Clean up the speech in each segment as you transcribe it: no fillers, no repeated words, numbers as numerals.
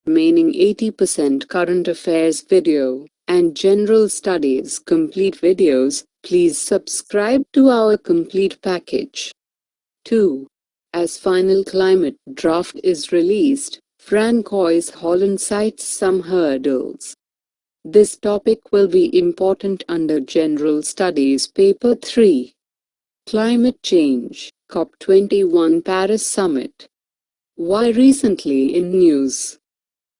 remaining 80% current affairs video, and general studies complete videos, please subscribe to our complete package. 2. As final climate draft is released, Francois Holland cites some hurdles. This topic will be important under General Studies Paper 3. Climate Change, COP21 Paris Summit. Why recently in news?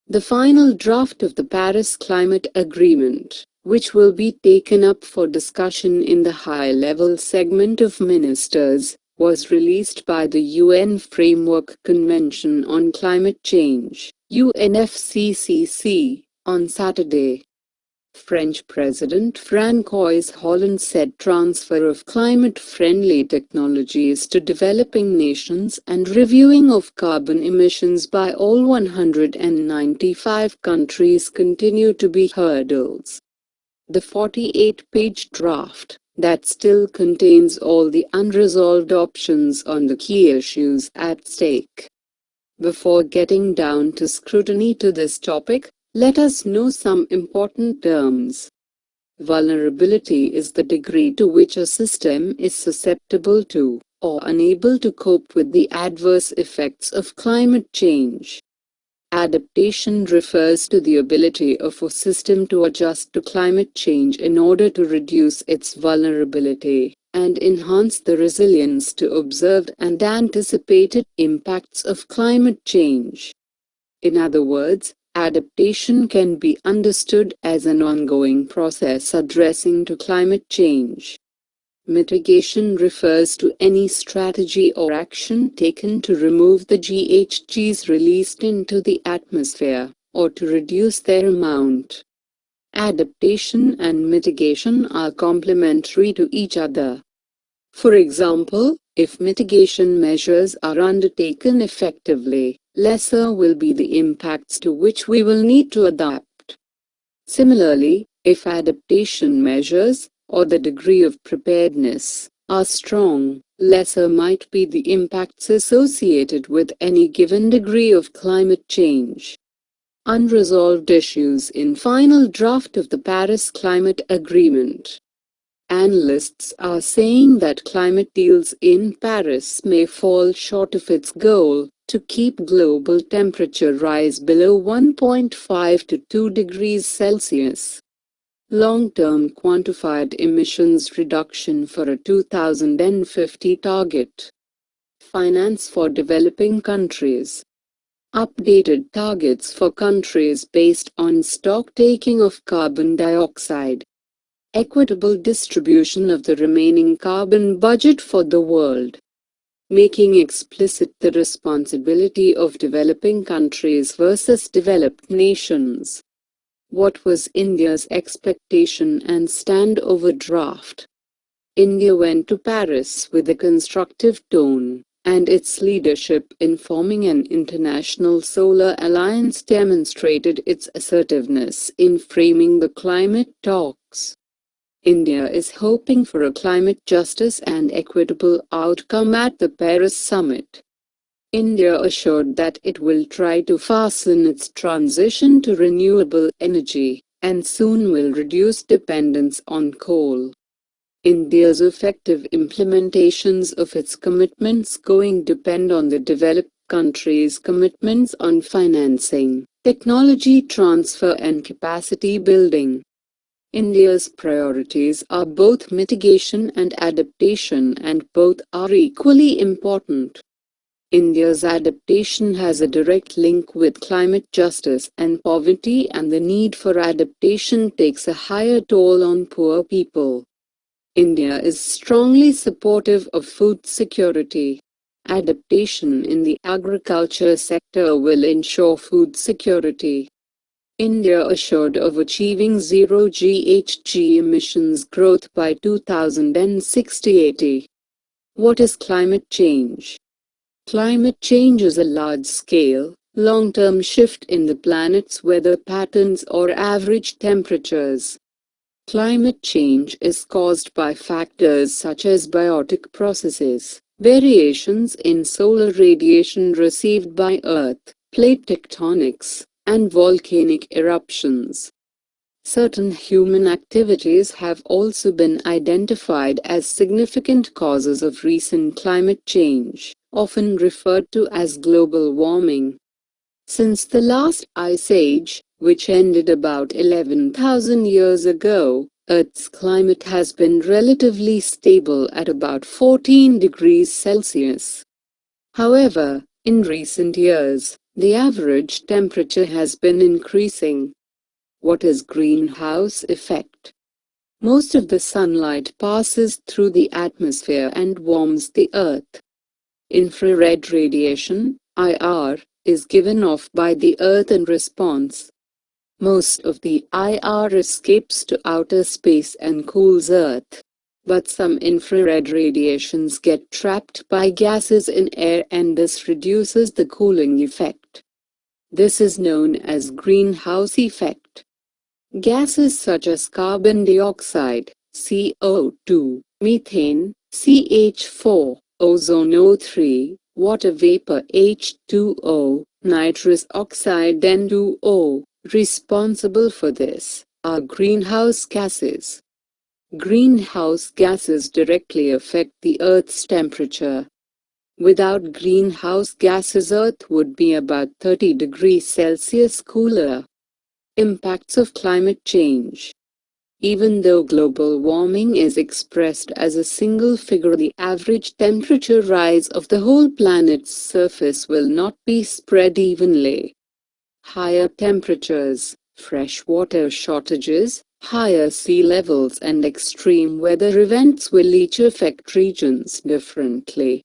The final draft of the Paris Climate Agreement, which will be taken up for discussion in the high-level segment of ministers, was released by the UN Framework Convention on Climate Change, UNFCCC, on Saturday. French President Francois Hollande said transfer of climate-friendly technologies to developing nations and reviewing of carbon emissions by all 195 countries continue to be hurdles. The 48-page draft, that still contains all the unresolved options on the key issues at stake. Before getting down to scrutiny to this topic, let us know some important terms. Vulnerability is the degree to which a system is susceptible to, or unable to cope with the adverse effects of climate change. Adaptation refers to the ability of a system to adjust to climate change in order to reduce its vulnerability and enhance the resilience to observed and anticipated impacts of climate change. In other words, adaptation can be understood as an ongoing process addressing to climate change. Mitigation refers to any strategy or action taken to remove the GHGs released into the atmosphere, or to reduce their amount. Adaptation and mitigation are complementary to each other. For example, if mitigation measures are undertaken effectively, lesser will be the impacts to which we will need to adapt. Similarly, if adaptation measures, or the degree of preparedness, are strong, lesser might be the impacts associated with any given degree of climate change. Unresolved issues in final draft of the Paris Climate Agreement. Analysts are saying that climate deals in Paris may fall short of its goal to keep global temperature rise below 1.5 to 2 degrees Celsius. Long-term quantified emissions reduction for a 2050 target. Finance for developing countries. Updated targets for countries based on stock-taking of carbon dioxide. Equitable distribution of the remaining carbon budget for the world. Making explicit the responsibility of developing countries versus developed nations. What was India's expectation and stand over draft? India went to Paris with a constructive tone, and its leadership in forming an international solar alliance demonstrated its assertiveness in framing the climate talks. India is hoping for a climate justice and equitable outcome at the Paris summit. India assured that it will try to fasten its transition to renewable energy, and soon will reduce dependence on coal. India's effective implementations of its commitments going depend on the developed countries' commitments on financing, technology transfer and capacity building. India's priorities are both mitigation and adaptation, and both are equally important. India's adaptation has a direct link with climate justice and poverty, and the need for adaptation takes a higher toll on poor people. India is strongly supportive of food security. Adaptation in the agriculture sector will ensure food security. India assured of achieving zero GHG emissions growth by 2060. What is climate change? Climate change is a large-scale, long-term shift in the planet's weather patterns or average temperatures. Climate change is caused by factors such as biotic processes, variations in solar radiation received by Earth, plate tectonics, and volcanic eruptions. Certain human activities have also been identified as significant causes of recent climate change, often referred to as global warming. Since the last ice age, which ended about 11,000 years ago, Earth's climate has been relatively stable at about 14 degrees Celsius. However, in recent years, the average temperature has been increasing. What is greenhouse effect? Most of the sunlight passes through the atmosphere and warms the Earth. Infrared radiation, IR, is given off by the Earth in response. Most of the IR escapes to outer space and cools Earth. But some infrared radiations get trapped by gases in air and this reduces the cooling effect. This is known as greenhouse effect. Gases such as carbon dioxide, CO2, methane, CH4, ozone O3, water vapor H2O, nitrous oxide N2O, responsible for this, are greenhouse gases. Greenhouse gases directly affect the Earth's temperature. Without greenhouse gases, Earth would be about 30 degrees Celsius cooler. Impacts of climate change. Even though global warming is expressed as a single figure, the average temperature rise of the whole planet's surface will not be spread evenly. Higher temperatures, freshwater shortages, higher sea levels and extreme weather events will each affect regions differently.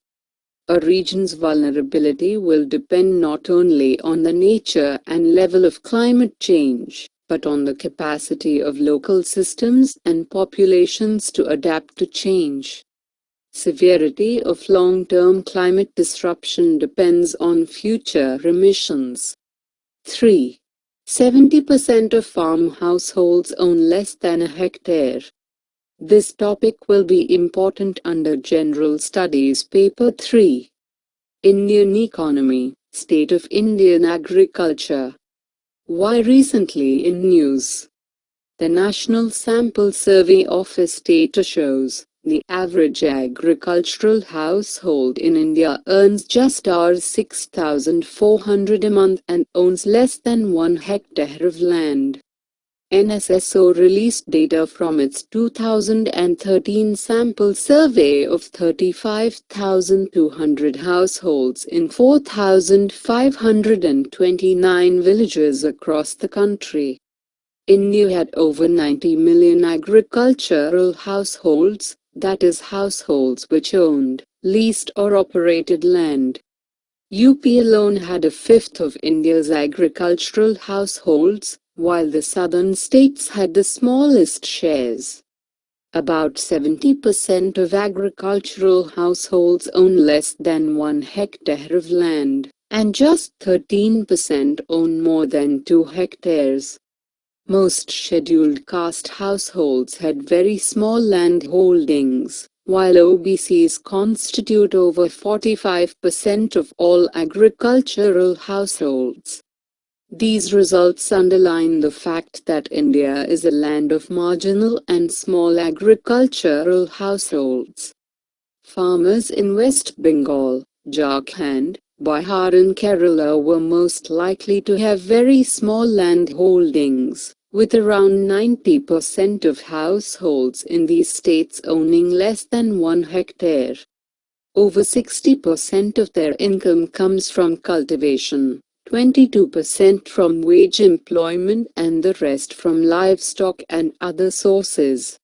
A region's vulnerability will depend not only on the nature and level of climate change, but on the capacity of local systems and populations to adapt to change. Severity of long-term climate disruption depends on future emissions. 3. 70% of farm households own less than a hectare. This topic will be important under General Studies Paper 3. Indian Economy, State of Indian Agriculture. Why recently in news? The National Sample Survey Office data shows the average agricultural household in India earns just $6,400 a month and owns less than 1 hectare of land. NSSO released data from its 2013 sample survey of 35,200 households in 4,529 villages across the country. India had over 90 million agricultural households, that is households which owned, leased or operated land. UP alone had a fifth of India's agricultural households, while the southern states had the smallest shares. About 70% of agricultural households own less than 1 hectare of land, and just 13% own more than 2 hectares. Most scheduled caste households had very small land holdings, while OBCs constitute over 45% of all agricultural households. These results underline the fact that India is a land of marginal and small agricultural households. Farmers in West Bengal, Jharkhand, Bihar and Kerala were most likely to have very small land holdings, with around 90% of households in these states owning less than 1 hectare. Over 60% of their income comes from cultivation, 22% from wage employment and the rest from livestock and other sources.